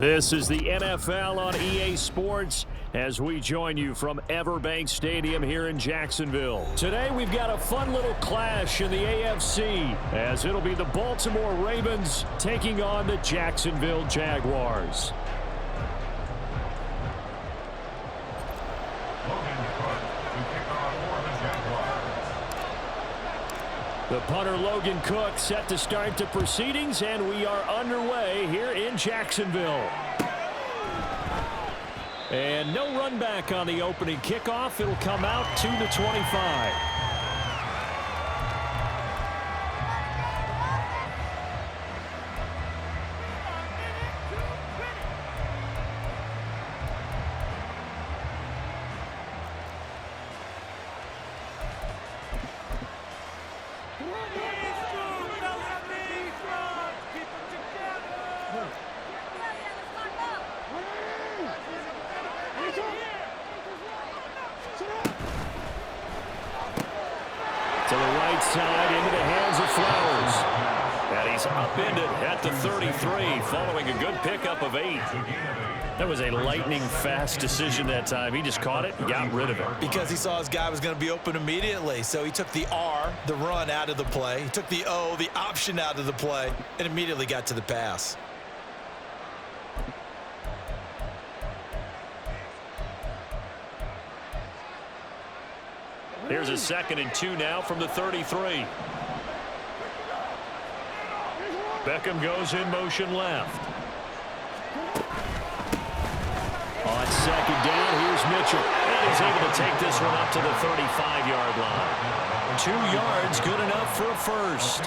This is the NFL on EA Sports as we join you from Everbank Stadium here in Jacksonville. Today we've got a fun little clash in the AFC as it'll be the Baltimore Ravens taking on the Jacksonville Jaguars. The punter Logan Cook set to start the proceedings, and we are underway here in Jacksonville. And no run back on the opening kickoff. It'll come out to the 25. To the right side, into the hands of Flowers. And he's upended at the 33, following a good pickup of 8. That was a lightning-fast decision that time. He just caught it and got rid of it. Because he saw his guy was going to be open immediately. So he took the R, the run, out of the play. He took the O, the option, out of the play, and immediately got to the pass. Here's a 2nd and 2 now from the 33. Beckham goes in motion left. On 2nd down, here's Mitchell. And he's able to take this one up to the 35-yard line. 2 yards, good enough for a first.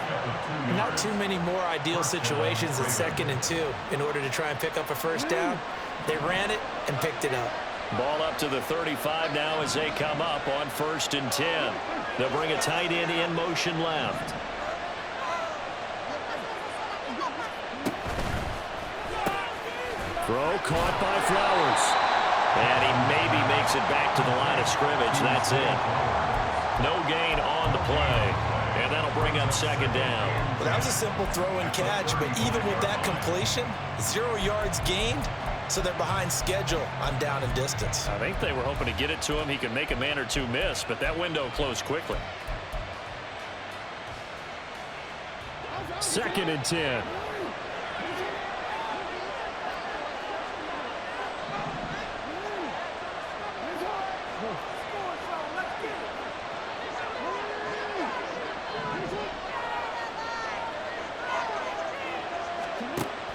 Not too many more ideal situations than 2nd and 2 in order to try and pick up a first down. They ran it and picked it up. Ball up to the 35 now as they come up on 1st and 10. They'll bring a tight end in motion left. Throw caught by Flowers. And he maybe makes it back to the line of scrimmage. That's it. No gain on the play. And that'll bring up 2nd down. Well, that was a simple throw and catch, but even with that completion, 0 yards gained. So they're behind schedule on down and distance. I think they were hoping to get it to him. He could make a man or two miss, but that window closed quickly. 2nd and 10.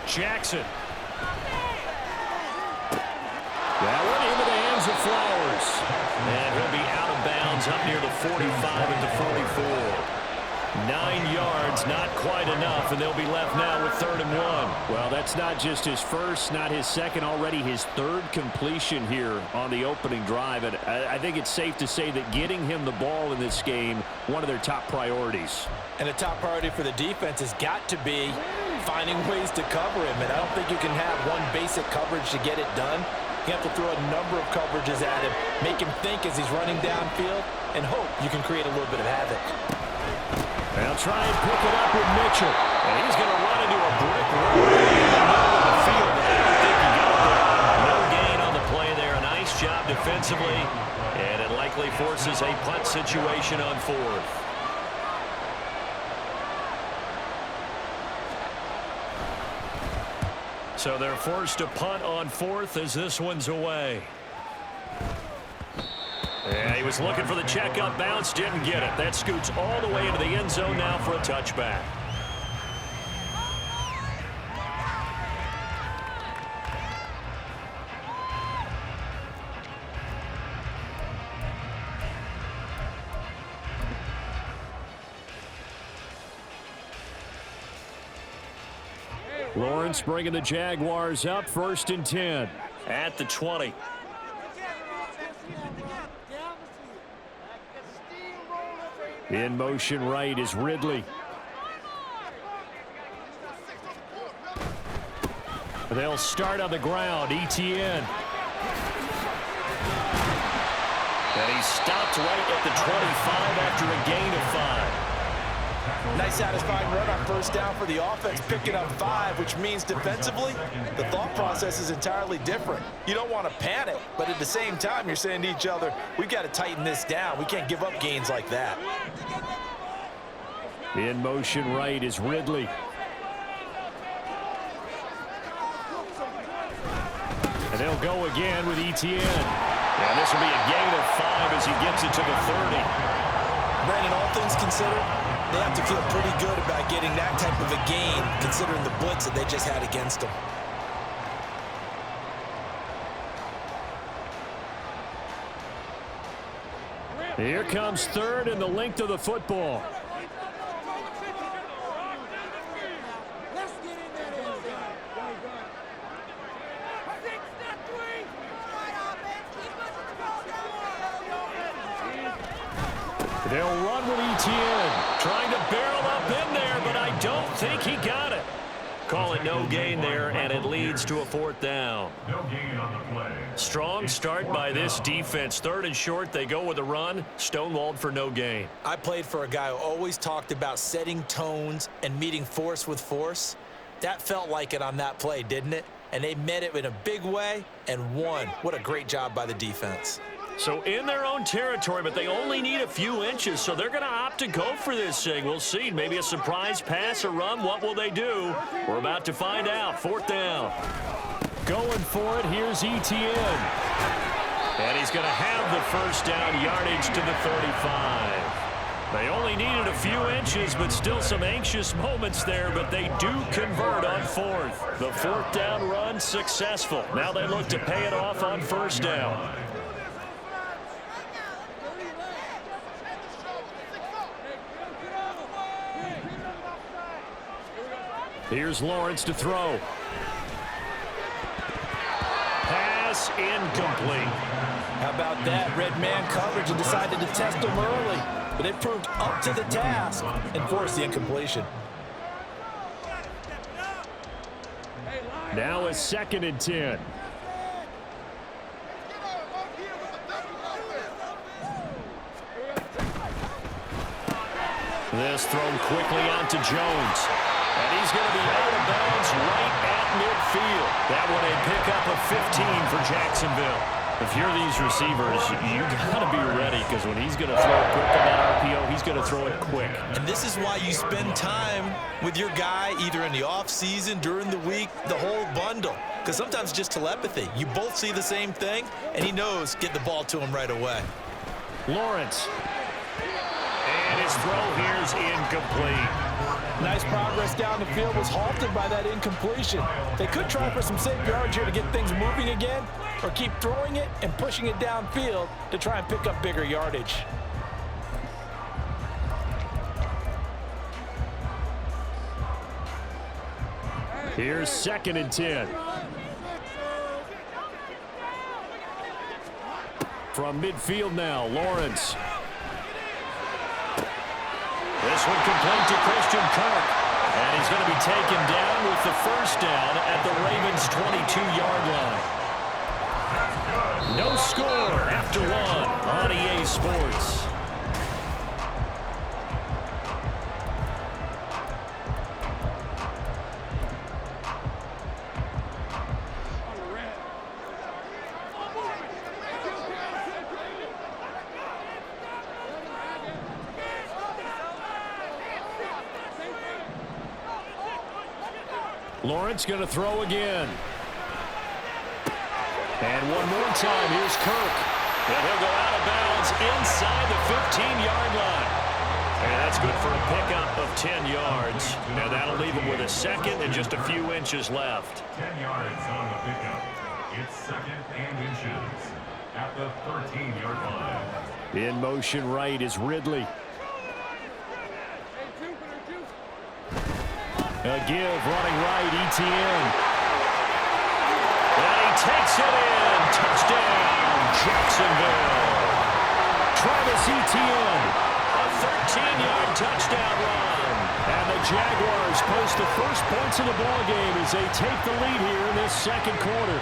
Jackson. That one into the hands of Flowers. And he'll be out of bounds up near the 45 at the 44. 9 yards, not quite enough, and they'll be left now with 3rd and 1. Well, that's not just his first, not his second, already his 3rd completion here on the opening drive. And I think it's safe to say that getting him the ball in this game, one of their top priorities. And a top priority for the defense has got to be finding ways to cover him. And I don't think you can have one basic coverage to get it done. You have to throw a number of coverages at him, make him think as he's running downfield, and hope you can create a little bit of havoc. They'll try and pick it up with Mitchell. And he's going to run into a brick wall in the middle of the field. I don't think he got there. No gain on the play there. A nice job defensively. And it likely forces a punt situation on 4th. So they're forced to punt on 4th as this one's away. And he was looking for the check-up bounce, didn't get it. That scoots all the way into the end zone now for a touchback. Lawrence bringing the Jaguars up, 1st and 10 at the 20. In motion right is Ridley. They'll start on the ground. ETN. And he stopped right at the 25 after a gain of 5. Nice satisfying run on first down for the offense, picking up 5, which means defensively, the thought process is entirely different. You don't want to panic, but at the same time, you're saying to each other, we've got to tighten this down. We can't give up gains like that. In motion right is Ridley. And they'll go again with Etienne. And this will be a gain of 5 as he gets it to the 30. Brandon, all things considered, they have to feel pretty good about getting that type of a gain, considering the blitz that they just had against them. Here comes third and the length of the football. They'll run with Etienne, trying to barrel up in there, but I don't think he got it. Call it no gain there, and it leads to a 4th down. No gain on the play. Strong start by this defense. 3rd and short, they go with a run. Stonewalled for no gain. I played for a guy who always talked about setting tones and meeting force with force. That felt like it on that play, didn't it? And they met it in a big way and won. What a great job by the defense. So in their own territory, but they only need a few inches, so they're going to opt to go for this thing. We'll see. Maybe a surprise pass or run. What will they do? We're about to find out. 4th down. Going for it. Here's Etienne. And he's going to have the first down, yardage to the 35. They only needed a few inches, but still some anxious moments there, but they do convert on 4th. The 4th down run successful. Now they look to pay it off on first down. Here's Lawrence to throw. Pass incomplete. How about that? Red man coverage and decided to test him early. But it proved up to the task and forced the incompletion. Now a 2nd and 10. This thrown quickly out to Jones. And he's going to be out of bounds right at midfield. That one a pickup of 15 for Jacksonville. If you're these receivers, you got to be ready, because when he's going to throw it quick on that RPO, he's going to throw it quick. And this is why you spend time with your guy either in the offseason, during the week, the whole bundle. Because sometimes just telepathy. You both see the same thing, and he knows get the ball to him right away. Lawrence. And his throw here's incomplete. Nice progress down the field was halted by that incompletion. They could try for some safe yards here to get things moving again, or keep throwing it and pushing it downfield to try and pick up bigger yardage. Here's 2nd and 10. From midfield now, Lawrence. This one complete to Christian Kirk. And he's going to be taken down with the first down at the Ravens' 22-yard line. No score after 1 on EA Sports. Lawrence going to throw again. And one more time, here's Kirk. And he'll go out of bounds inside the 15-yard line. And that's good for a pickup of 10 yards. Now that'll leave him with a 2nd and just a few inches left. 10 yards on the pickup. It's 2nd and inches at the 13-yard line. In motion right is Ridley. A give running right, Etienne. And he takes it in. Touchdown, Jacksonville. Travis Etienne, a 13-yard touchdown run. And the Jaguars post the first points in the ballgame as they take the lead here in this 2nd quarter.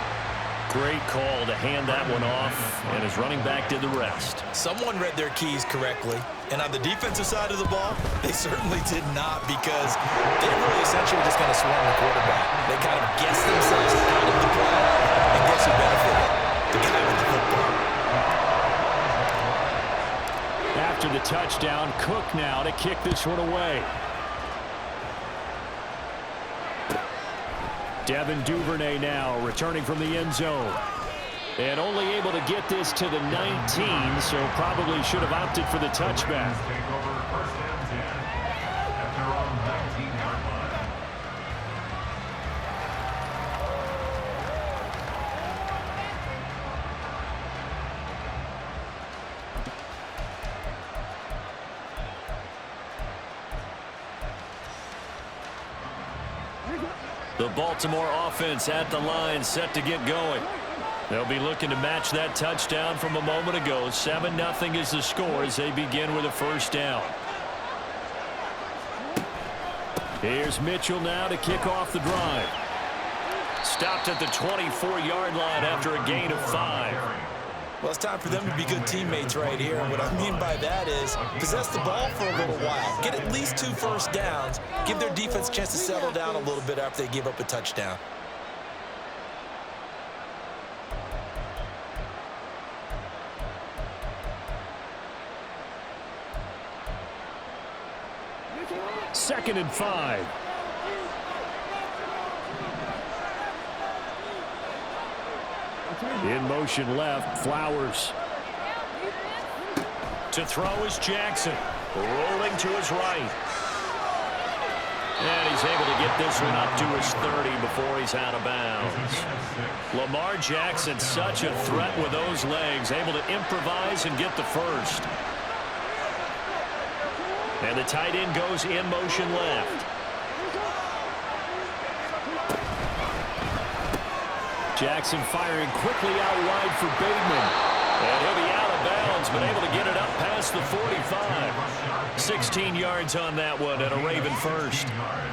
Great call to hand that one off, and his running back did the rest. Someone read their keys correctly. And on the defensive side of the ball, they certainly did not, because they really essentially just kind of swarmed the quarterback. They kind of guessed themselves out of the play, and guess who benefited? The guy with the football. After the touchdown, Cook now to kick this one away. Devin Duvernay now returning from the end zone. And only able to get this to the 19, so probably should have opted for the touchback. Take over first and 10 at their own 19-yard line. The Baltimore offense at the line, set to get going. They'll be looking to match that touchdown from a moment ago. 7-0 is the score as they begin with a first down. Here's Mitchell now to kick off the drive. Stopped at the 24-yard line after a gain of 5. Well, it's time for them to be good teammates right here. And what I mean by that is possess the ball for a little while. Get at least 2 first downs. Give their defense a chance to settle down a little bit after they give up a touchdown. Second and 5. In motion left, Flowers. To throw is Jackson. Rolling to his right. And he's able to get this one up to his 30 before he's out of bounds. Lamar Jackson, such a threat with those legs, able to improvise and get the first. And the tight end goes in motion left. Jackson firing quickly out wide for Bateman. And he'll be out of bounds, but able to get it up past the 45. 16 yards on that one and a Raven first.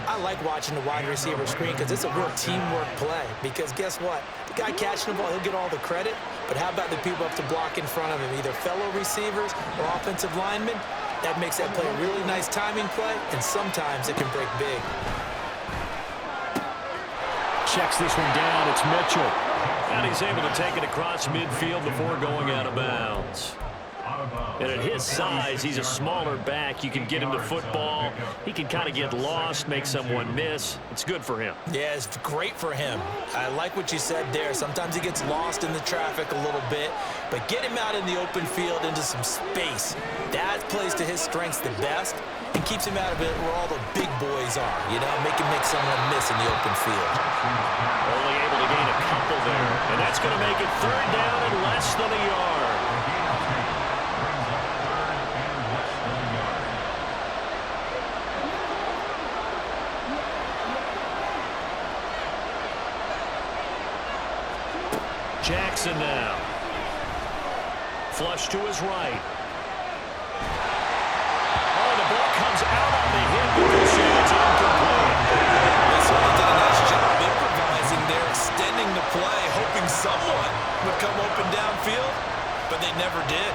I like watching the wide receiver screen because it's a real teamwork play. Because guess what? The guy catching the ball, he'll get all the credit. But how about the people up to block in front of him, either fellow receivers or offensive linemen? That makes that play a really nice timing play, and sometimes it can break big. Checks this one down. It's Mitchell. And he's able to take it across midfield before going out of bounds. And at his size, he's a smaller back. You can get him to football. He can kind of get lost, make someone miss. It's good for him. Yeah, it's great for him. I like what you said there. Sometimes he gets lost in the traffic a little bit, but get him out in the open field into some space. That plays to his strengths the best and keeps him out of it where all the big boys are, you know, make someone miss in the open field. Only able to gain a couple there, and that's going to make it third down and less than a yard. Jackson now. Flush to his right. Oh, the ball comes out on the hit, but this is incomplete. They certainly did a nice job improvising there, extending the play, hoping someone would come open downfield, but they never did.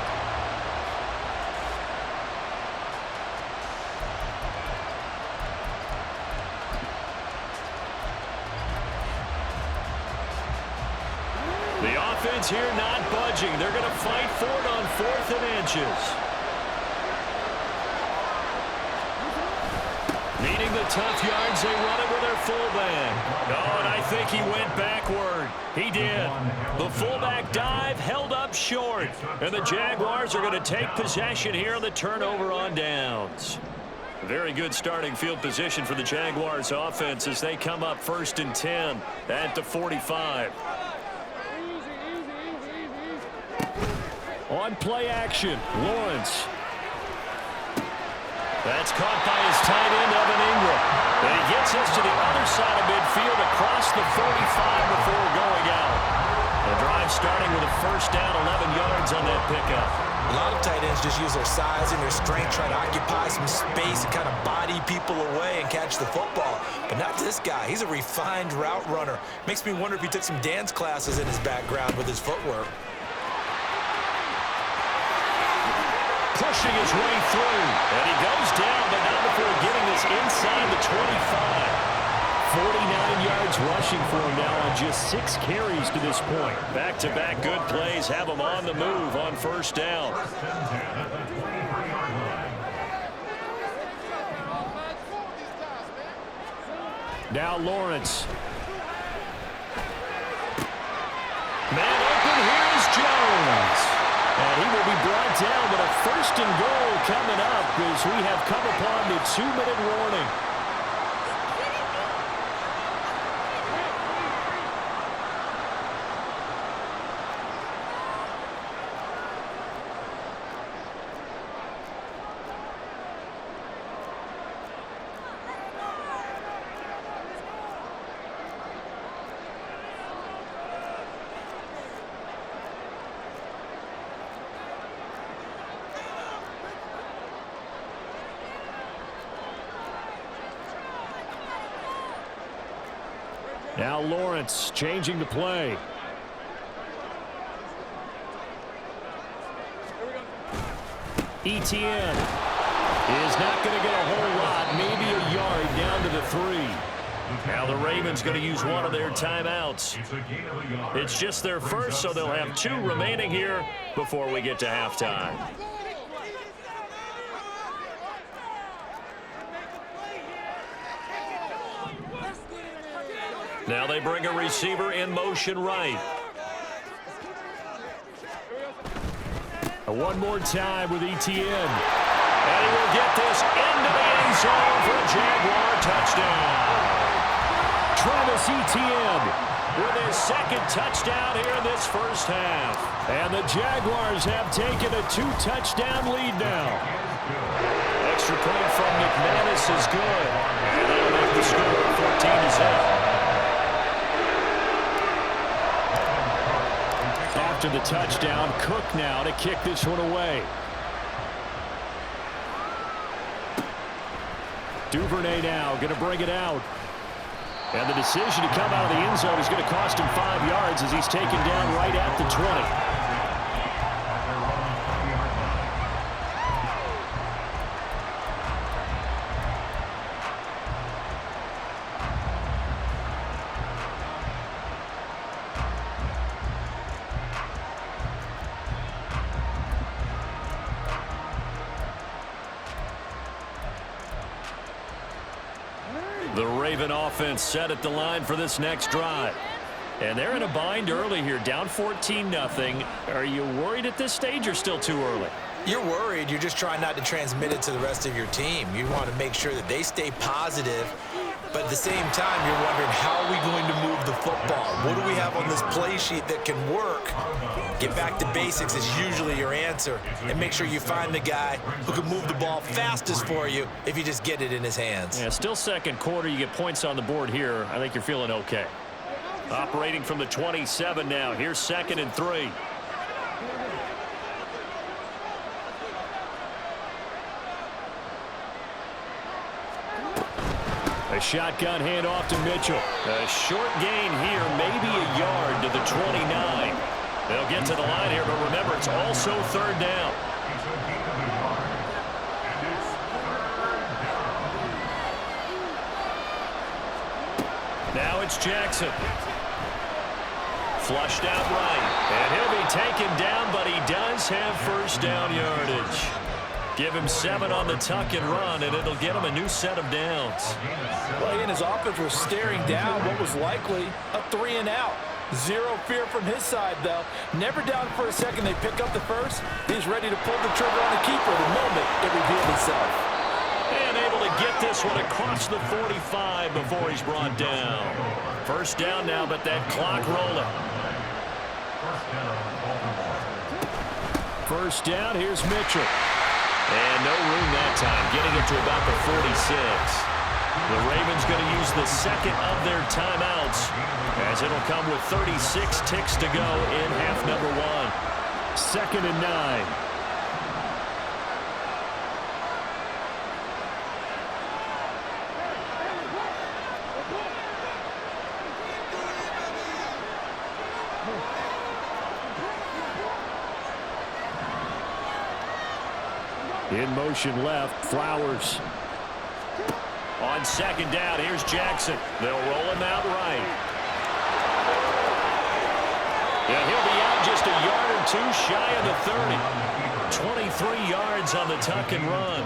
The offense here not budging. They're going to fight for it on 4th and inches. Needing the tough yards, they run it with their fullback. Oh, and I think he went backward. He did. The fullback dive held up short. And the Jaguars are going to take possession here on the turnover on downs. Very good starting field position for the Jaguars offense as they come up 1st and 10 at the 45. On play action, Lawrence. That's caught by his tight end, Evan Ingram. And he gets us to the other side of midfield across the 45 before going out. The drive starting with a first down, 11 yards on that pickup. A lot of tight ends just use their size and their strength, try to occupy some space and kind of body people away and catch the football. But not this guy. He's a refined route runner. Makes me wonder if he took some dance classes in his background with his footwork. pushing his way through. And he goes down, but not before getting this inside the 25. 49 yards rushing for him now on just 6 carries to this point. Back-to-back good plays have him on the move on first down. Now Lawrence. Man open, here's Jones. And he will be brought down, but a first and goal coming up as we have come upon the 2-minute warning. Now Lawrence changing the play. Etienne is not going to get a whole lot, maybe a yard down to the 3. Now the Ravens going to use one of their timeouts. It's just their first, so they'll have 2 remaining here before we get to halftime. Now they bring a receiver in motion right. One more time with Etienne. And he will get this into the end zone for a Jaguar touchdown. Travis Etienne with his 2nd touchdown here in this first half. And the Jaguars have taken a 2-touchdown lead now. Extra point from McManus is good. And that'll make the score 14-0. After the touchdown, Cook now to kick this one away. Duvernay now going to bring it out. And the decision to come out of the end zone is going to cost him 5 yards as he's taken down right at the 20. The Raven offense set at the line for this next drive. And they're in a bind early here, down 14-0. Are you worried at this stage or still too early? You're worried. You're just trying not to transmit it to the rest of your team. You want to make sure that they stay positive. But at the same time, you're wondering, how are we going to move the football? What do we have on this play sheet that can work? Get back to basics is usually your answer. And make sure you find the guy who can move the ball fastest for you if you just get it in his hands. Yeah, still second quarter. You get points on the board here. I think you're feeling okay. Operating from the 27 now. Here's 2nd and 3. A shotgun handoff to Mitchell. A short gain here, maybe a yard to the 29. They'll get to the line here, but remember, it's also 3rd down. Now it's Jackson. Flushed out right. And he'll be taken down, but he does have first down yardage. Give him 7 on the tuck and run, and it'll get him a new set of downs. Well, he and his offense were staring down what was likely a 3-and-out. Zero fear from his side, though. Never doubted for a second they pick up the first. He's ready to pull the trigger on the keeper the moment it revealed itself. And able to get this one across the 45 before he's brought down. First down now, but that clock rolling. First down, here's Mitchell. And no room that time, getting it to about the 46. The Ravens going to use the 2nd of their timeouts, as it'll come with 36 ticks to go in half number 1. 2nd and 9. In motion left, Flowers. On second down, here's Jackson. They'll roll him out right. Yeah, he'll be out just a yard or two shy of the 30. 23 yards on the tuck and run.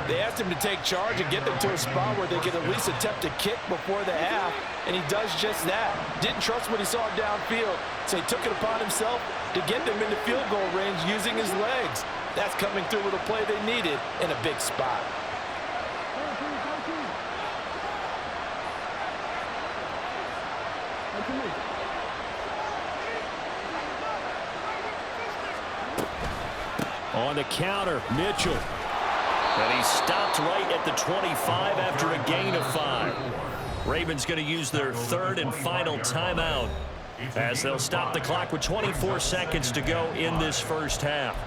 They asked him to take charge and get them to a spot where they could at least attempt a kick before the half, and he does just that. Didn't trust what he saw downfield, so he took it upon himself to get them into field goal range using his legs. That's coming through with a play they needed in a big spot. On the counter, Mitchell. And he stopped right at the 25 after a gain of 5. Ravens going to use their third and final timeout as they'll stop the clock with 24 seconds to go in this first half.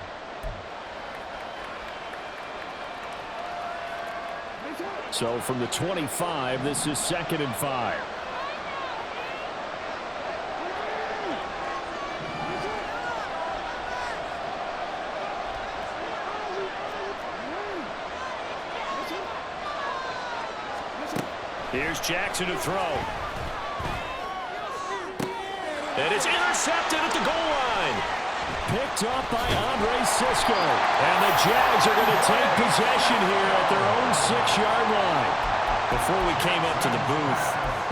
So from the 25, this is 2nd and 5. Here's Jackson to throw. And it's intercepted at the goal line. Picked up by Andre Sisco. And the Jags are going to take possession here at their own 6-yard line. Before we came up to the booth,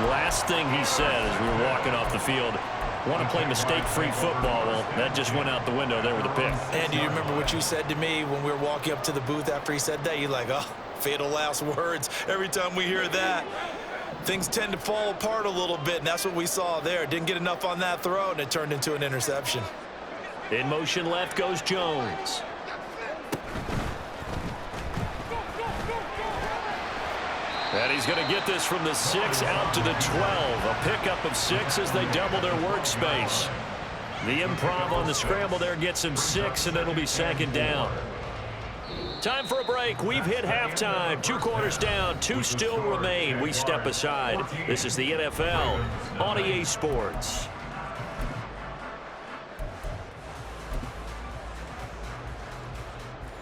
last thing he said as we were walking off the field, want to play mistake-free football. Well, that just went out the window there with a pick. And do you remember what you said to me when we were walking up to the booth after he said that? You're like, oh, fatal last words. Every time we hear that, things tend to fall apart a little bit, and that's what we saw there. Didn't get enough on that throw, and it turned into an interception. In motion left goes Jones. And he's going to get this from the 6 out to the 12. A pickup of 6 as they double their workspace. The improv on the scramble there gets him 6, and it'll be 2nd down. Time for a break. We've hit halftime. 2 quarters down. 2 still remain. We step aside. This is the NFL on EA Sports.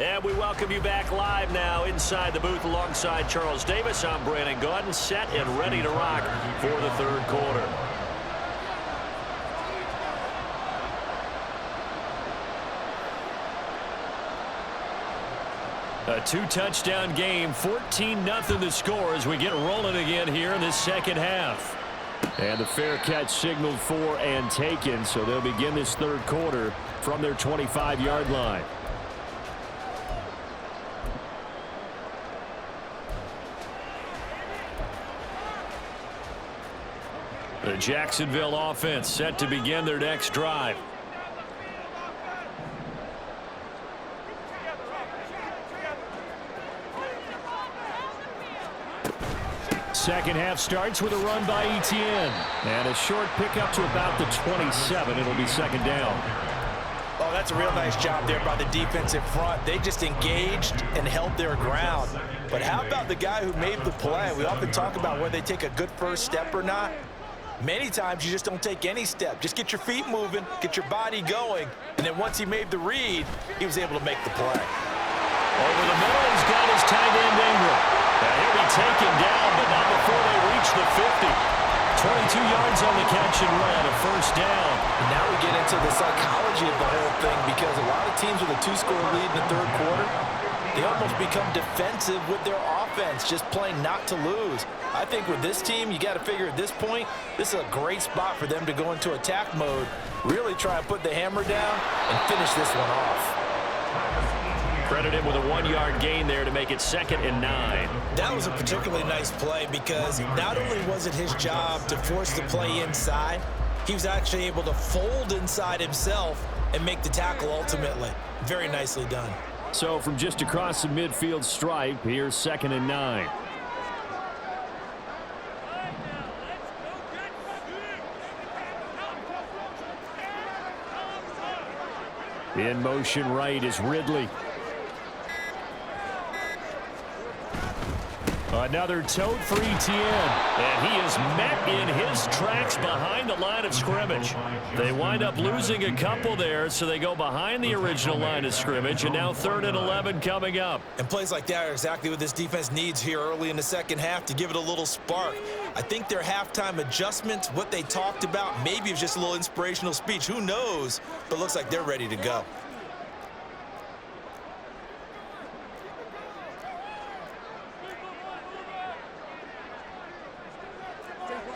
And we welcome you back live now inside the booth alongside Charles Davis. I'm Brandon Gaudin, set and ready to rock for the 3rd quarter. A 2-touchdown game, 14-0 the score as we get rolling again here in this 2nd half. And the fair catch signaled for and taken, so they'll begin this 3rd quarter from their 25-yard line. The Jacksonville offense set to begin their next drive. Second half starts with a run by Etienne. And a short pickup to about the 27. It'll be 2nd down. Oh, that's a real nice job there by the defensive front. They just engaged and held their ground. But how about the guy who made the play? We often talk about whether they take a good first step or not. Many times you just don't take any step. Just get your feet moving, get your body going, and then once he made the read, he was able to make the play. Over the middle, he's got his tight end Ingram. Now he'll be taken down, but not before they reach the 50. 22 yards on the catch and run, a 1st down. And now we get into the psychology of the whole thing because a lot of teams with a 2-score lead in the 3rd quarter, they almost become defensive with their offense, just playing not to lose. I think with this team, you got to figure at this point, this is a great spot for them to go into attack mode, really try and put the hammer down and finish this one off. Credited with a 1-yard gain there to make it 2nd and 9. That was a particularly nice play because not only was it his job to force the play inside, he was actually able to fold inside himself and make the tackle ultimately. Very nicely done. So from just across the midfield stripe, here's 2nd and 9. In motion right is Ridley. Another tote for ETN. And he is met in his tracks behind the line of scrimmage. They wind up losing a couple there, so they go behind the original line of scrimmage, and now 3rd and 11 coming up. And plays like that are exactly what this defense needs here early in the second half to give it a little spark. I think their halftime adjustments, what they talked about, maybe it's just a little inspirational speech. Who knows? But looks like they're ready to go.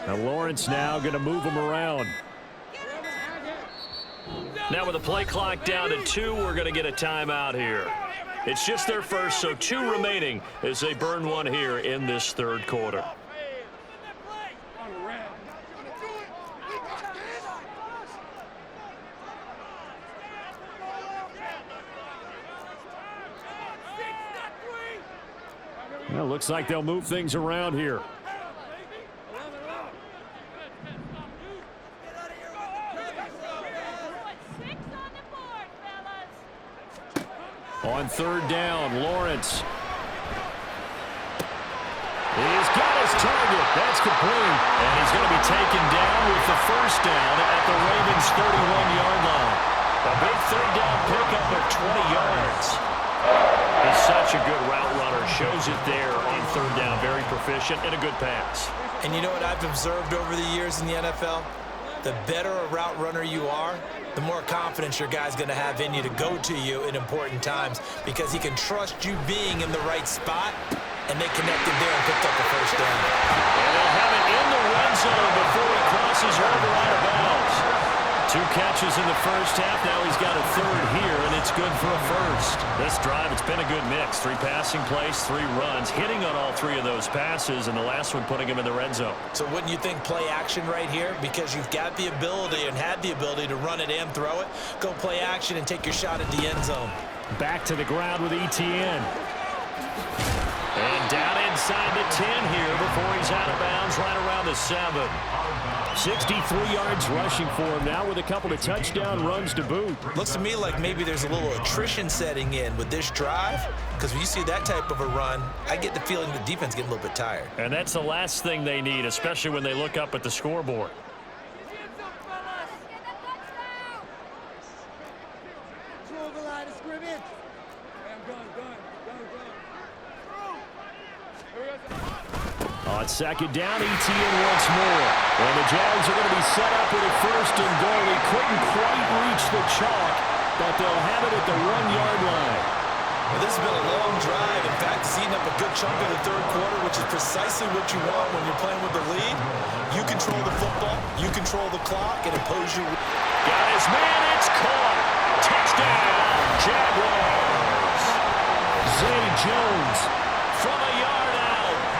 Now Lawrence now going to move him around. Now with the play clock down to 2, we're going to get a timeout here. It's just their first, so 2 remaining as they burn one here in this 3rd quarter. Well, looks like they'll move things around here. On 3rd down, Lawrence. He's got his target. That's complete. And he's going to be taken down with the 1st down at the Ravens' 31-yard line. A big 3rd down pickup of 20 yards. He's such a good route runner. Shows it there on 3rd down. Very proficient and a good pass. And you know what I've observed over the years in the NFL? The better a route runner you are, the more confidence your guy's going to have in you to go to you in important times because he can trust you being in the right spot, and they connected there and picked up the 1st down. And they'll have it in the red zone before he crosses over out of bounds. 2 catches in the 1st half. Now he's got a 3rd here, and it's good for a 1st. This drive, it's been a good mix. 3 passing plays, 3 runs, hitting on all 3 of those passes, and the last one putting him in the red zone. So wouldn't you think play action right here? Because you've got the ability and had the ability to run it and throw it. Go play action and take your shot at the end zone. Back to the ground with ETN. And down inside the 10 here before he's out of bounds right around the 7. 63 yards rushing for him now with a couple of touchdown runs to boot. Looks to me like maybe there's a little attrition setting in with this drive, because when you see that type of a run, I get the feeling the defense getting a little bit tired. And that's the last thing they need, especially when they look up at the scoreboard. On 2nd down, ETN once more. And the Jags are going to be set up with a 1st and goal. He couldn't quite reach the chalk, but they'll have it at the 1-yard line. Well, this has been a long drive. In fact, it's eaten up a good chunk of the 3rd quarter, which is precisely what you want when you're playing with the lead. You control the football, you control the clock, and impose your... Got his man, it's caught. Touchdown, Jaguars. Zay Jones from a yard out.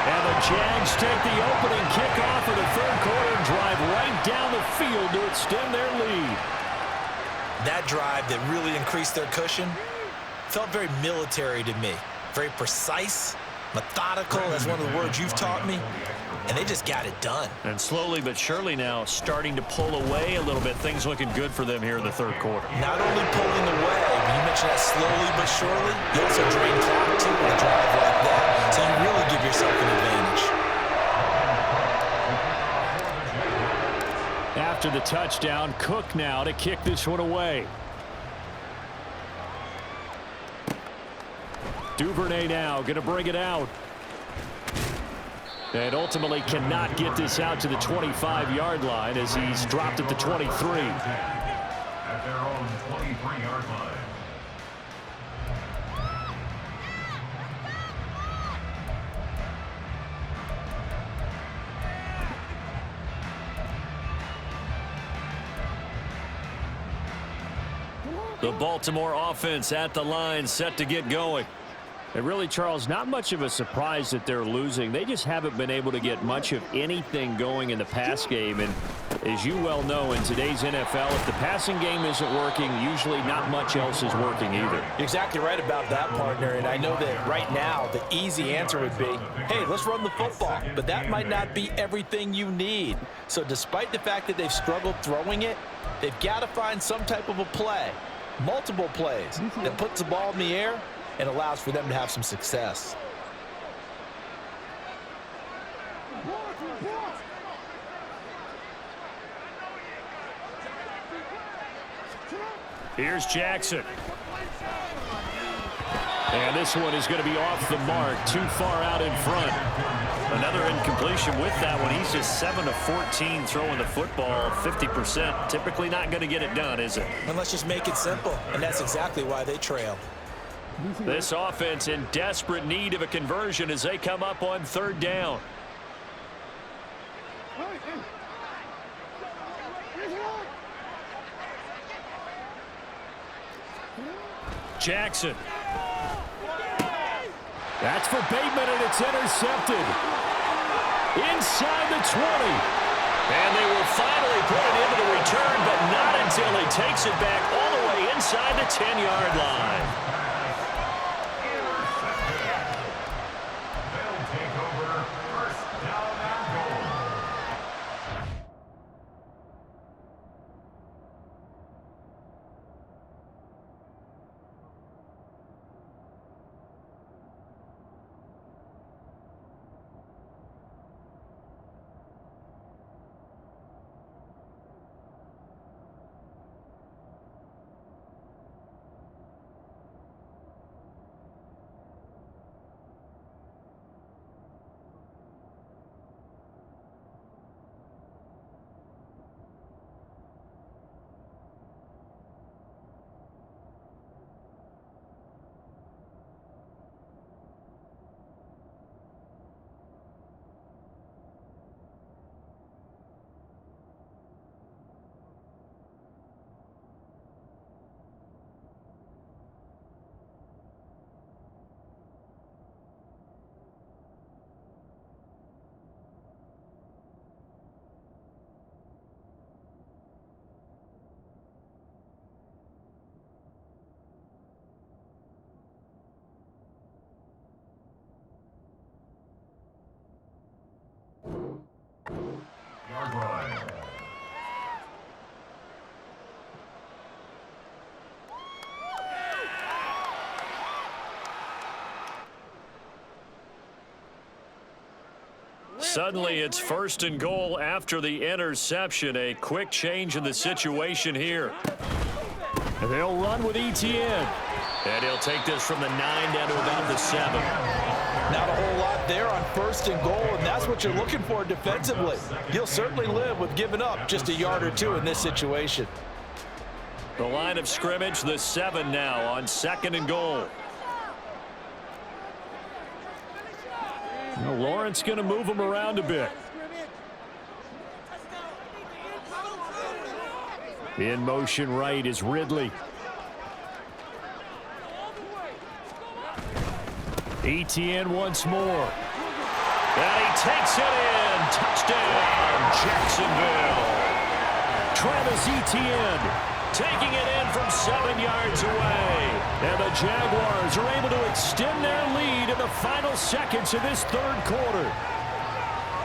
And the Jags take the opening kickoff of the 3rd quarter and drive right down the field to extend their lead. That drive that really increased their cushion felt very military to me. Very precise, methodical. That's one of the words you've taught me. And they just got it done. And slowly but surely now starting to pull away a little bit. Things looking good for them here in the 3rd quarter. Not only pulling away, but you mentioned that slowly but surely. You also drain clock too with a drive like that. So you really give yourself an advantage. After the touchdown, Cook now to kick this one away. Duvernay now going to bring it out. And ultimately cannot get this out to the 25-yard line as he's dropped at the 23. At their own 23-yard line. The Baltimore offense at the line, set to get going. And really, Charles, not much of a surprise that they're losing. They just haven't been able to get much of anything going in the pass game. And as you well know, in today's NFL, if the passing game isn't working, usually not much else is working either. You're exactly right about that, partner. And I know that right now the easy answer would be, hey, let's run the football. But that might not be everything you need. So despite the fact that they've struggled throwing it, they've got to find some type of a play, multiple plays, that puts the ball in the air and allows for them to have some success. Here's Jackson. And this one is going to be off the mark, too far out in front. Another incompletion with that one. He's just 7 of 14 throwing the football, 50%. Typically not going to get it done, is it? And let's just make it simple, and that's exactly why they trail. This offense in desperate need of a conversion as they come up on 3rd down. Jackson. That's for Bateman, and it's intercepted. Inside the 20. And they will finally put it into the return, but not until he takes it back all the way inside the 10-yard line. They'll take over 1st down and goal. Yard line. Suddenly it's 1st and goal after the interception. A quick change in the situation here. And they'll run with Etienne. And he'll take this from the 9 down to about the 7. Not a whole lot there on 1st and goal, and that's what you're looking for defensively. You'll certainly live with giving up just a yard or 2 in this situation. The line of scrimmage, the 7 now on 2nd and goal. Now Lawrence going to move him around a bit. In motion right is Ridley. Etienne once more. And he takes it in. Touchdown, Jacksonville. Travis Etienne taking it in from 7 yards away. And the Jaguars are able to extend their lead in the final seconds of this 3rd quarter.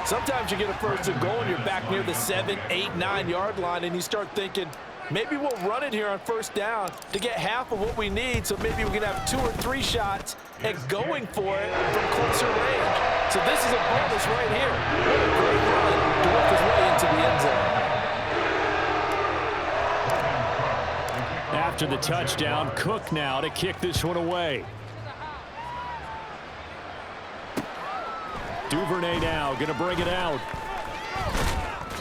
Sometimes you get a 1st and goal and you're back near the 7, 8, 9 yard line, and you start thinking, maybe we'll run it here on 1st down to get half of what we need, so maybe we can have 2 or 3 shots and going for it from closer range. So this is a bonus right here. What a great run to work his way into the end zone. After the touchdown, Cook now to kick this one away. Duvernay now going to bring it out.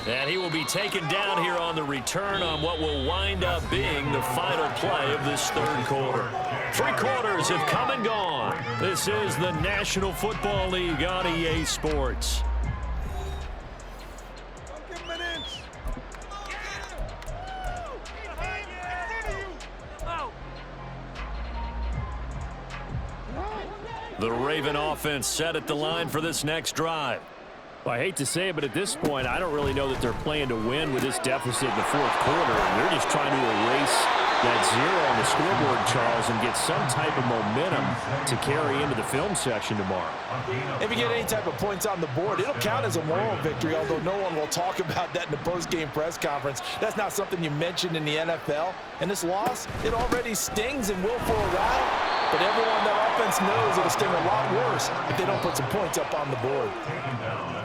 And he will be taken down here on the return on what will wind up being the final play of this 3rd quarter. 3 quarters have come and gone. This is the National Football League on EA Sports. The Raven offense set at the line for this next drive. Well, I hate to say it, but at this point, I don't really know that they're playing to win with this deficit in the 4th quarter. They're just trying to erase that 0 on the scoreboard, Charles, and get some type of momentum to carry into the film section tomorrow. If you get any type of points on the board, it'll count as a moral victory, although no one will talk about that in the post-game press conference. That's not something you mentioned in the NFL. And this loss, it already stings and will for a while. but everyone on that offense knows it'll sting a lot worse if they don't put some points up on the board.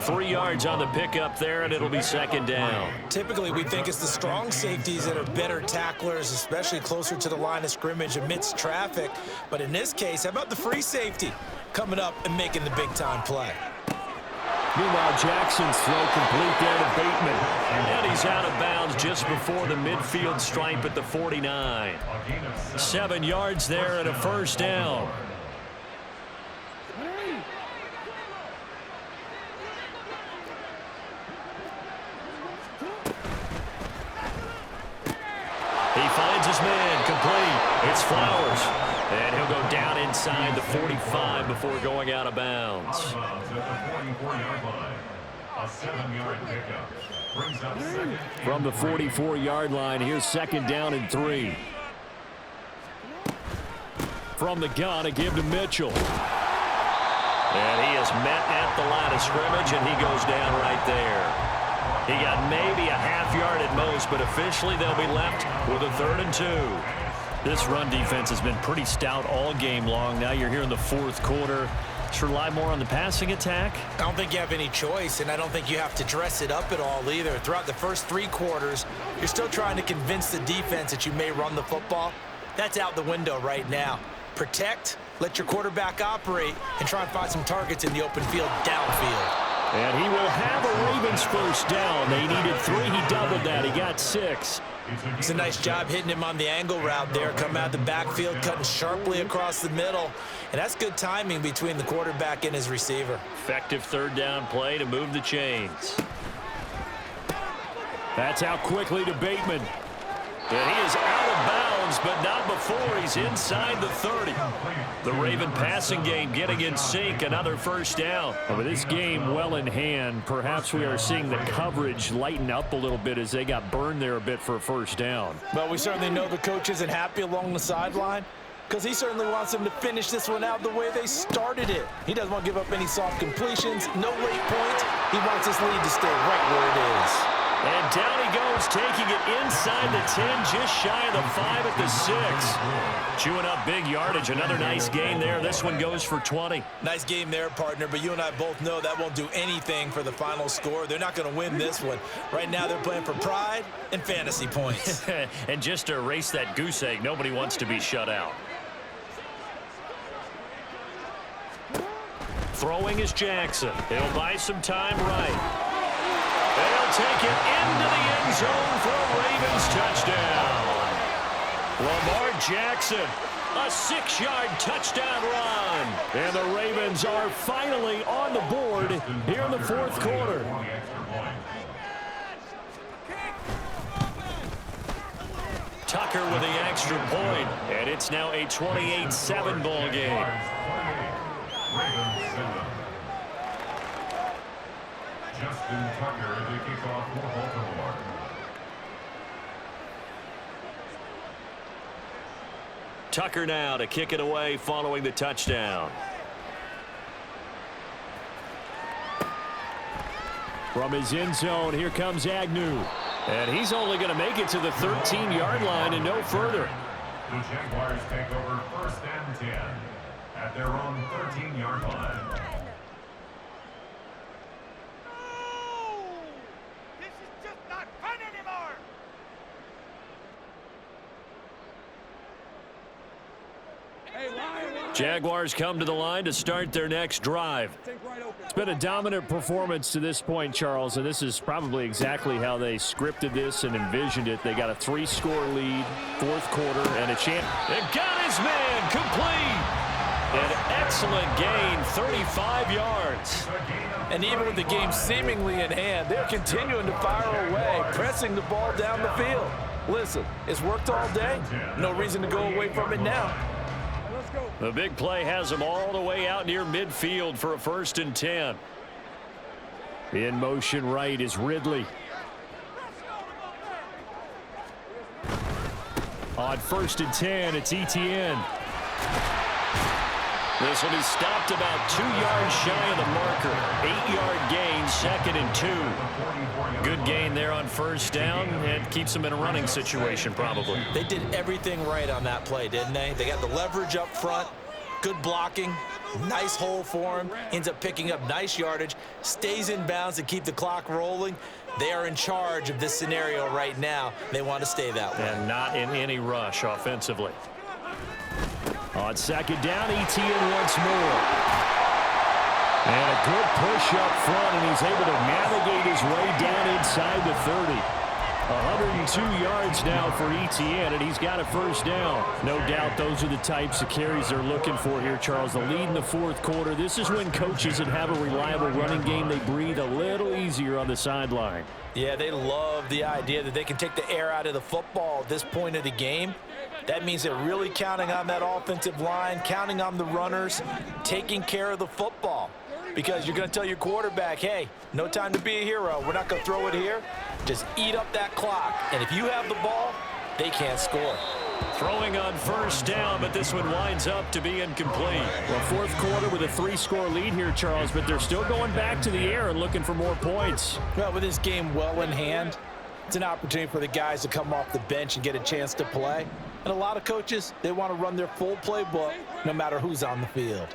3 yards on the pickup there, and it'll be second down. Typically, we think it's the strong safeties that are better tacklers, especially closer to the line of scrimmage amidst traffic. But in this case, how about the free safety coming up and making the big-time play? Meanwhile, Jackson's throw complete there to Bateman. And he's out of bounds just before the midfield stripe at the 49. 7 yards there and a first down. He finds his man, complete. It's Flowers. And he'll go down inside the 45 before going out of bounds. From the 44-yard line, here's second down and 3. From the gun, a give to Mitchell. And he is met at the line of scrimmage, and he goes down right there. He got maybe a half yard at most, but officially they'll be left with a 3rd and 2. This run defense has been pretty stout all game long. Now you're here in the 4th quarter. Should rely more on the passing attack? I don't think you have any choice, and I don't think you have to dress it up at all either. Throughout the first 3 quarters, you're still trying to convince the defense that you may run the football. That's out the window right now. Protect, let your quarterback operate, and try and find some targets in the open field downfield. And he will have a Ravens first down. They needed 3. He doubled that. He got 6. It's a nice job hitting him on the angle route there. Coming out the backfield, cutting sharply across the middle. And that's good timing between the quarterback and his receiver. Effective 3rd down play to move the chains. That's out quickly to Bateman. And he is out of bounds, but not before he's inside the 30. The Raven passing game getting in sync, another first down. With this game well in hand, perhaps we are seeing the coverage lighten up a little bit as they got burned there a bit for a first down. Well, we certainly know the coach isn't happy along the sideline because he certainly wants them to finish this one out the way they started it. He doesn't want to give up any soft completions, no late points. He wants this lead to stay right where it is. And down he goes, taking it inside the 10, just shy of the 5 at the 6. Chewing up big yardage. Another nice gain there. This one goes for 20. Nice game there, partner, but you and I both know that won't do anything for the final score. They're not going to win this one. Right now they're playing for pride and fantasy points. And just to erase that goose egg, nobody wants to be shut out. Throwing is Jackson. He'll buy some time right. They'll take it into the end zone for a Ravens touchdown. Lamar Jackson, a 6-yard touchdown run. And the Ravens are finally on the board here in the 4th quarter. Tucker with the extra point, and it's now a 28-7 ball game. Justin Tucker, the kickoff for Baltimore. Tucker now to kick it away following the touchdown. From his end zone, here comes Agnew. And he's only going to make it to the 13-yard line and no further. The Jaguars take over 1st and 10 at their own 13-yard line. Jaguars come to the line to start their next drive. It's been a dominant performance to this point, Charles, and this is probably exactly how they scripted this and envisioned it. They got a 3-score lead, 4th quarter, and a chance. They got his man complete. An excellent gain, 35 yards. And even with the game seemingly in hand, they're continuing to fire away, pressing the ball down the field. Listen, it's worked all day. No reason to go away from it now. The big play has them all the way out near midfield for a 1st and 10. In motion right is Ridley. On 1st and 10, it's Etienne. And he will have a This will be stopped about 2 yards shy of the marker. 8-yard gain, 2nd and 2. Good gain there on first down, and keeps them in a running situation probably. They did everything right on that play, didn't they? They got the leverage up front, good blocking, nice hole for him, ends up picking up nice yardage, stays in bounds to keep the clock rolling. They are in charge of this scenario right now. They want to stay that way. And not in any rush offensively. On 2nd down, Etienne once more. And a good push up front, and he's able to navigate his way down inside the 30. 102 yards now for Etienne, and he's got a first down. No doubt those are the types of carries they're looking for here, Charles. The lead in the 4th quarter. This is when coaches that have a reliable running game, they breathe a little easier on the sideline. Yeah, they love the idea that they can take the air out of the football at this point of the game. That means they're really counting on that offensive line, counting on the runners, taking care of the football. Because you're going to tell your quarterback, hey, no time to be a hero. We're not going to throw it here. Just eat up that clock. And if you have the ball, they can't score. Throwing on first down, but this one winds up to be incomplete. Well, 4th quarter with a 3-score lead here, Charles, but they're still going back to the air and looking for more points. Well, with this game well in hand, it's an opportunity for the guys to come off the bench and get a chance to play. And a lot of coaches, they want to run their full playbook no matter who's on the field.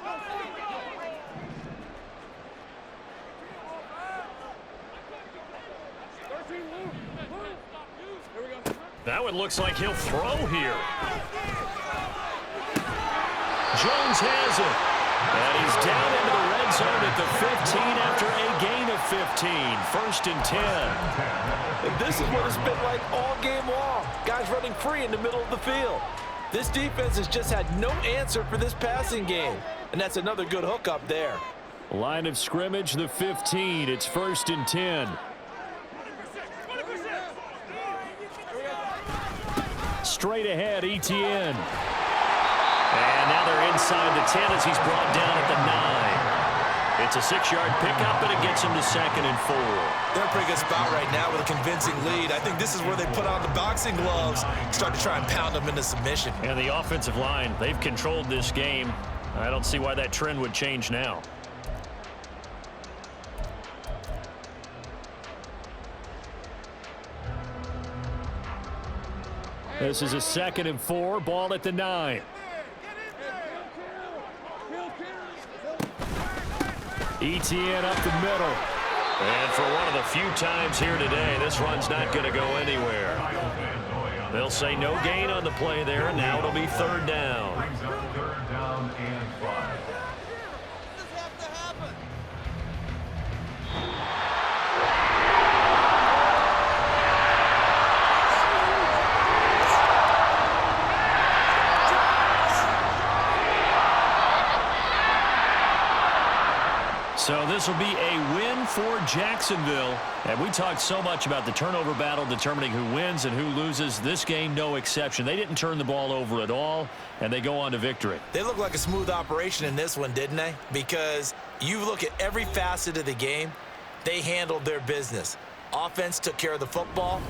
That one looks like he'll throw here. Jones has it. And he's down into the red zone at the 15 after a gain of 15. 1st and 10. And this is what it's been like all game long. Guys running free in the middle of the field. This defense has just had no answer for this passing game. And that's another good hook up there. Line of scrimmage, the 15. It's 1st and 10. Straight ahead, Etienne. And now they're inside the 10 as he's brought down at the 9. It's a 6-yard pickup, and it gets him to 2nd and 4. They're in a pretty good spot right now with a convincing lead. I think this is where they put on the boxing gloves, start to try and pound them into submission. And the offensive line, they've controlled this game. I don't see why that trend would change now. This is a 2nd and 4, ball at the 9. Etienne up the middle. And for one of the few times here today, this run's not going to go anywhere. They'll say no gain on the play there, and now it'll be 3rd down. Brings up 3rd down and 5. So this will be a win for Jacksonville. And we talked so much about the turnover battle determining who wins and who loses. This game, no exception. They didn't turn the ball over at all, and they go on to victory. They look like a smooth operation in this one, didn't they? Because you look at every facet of the game, they handled their business. Offense took care of the football.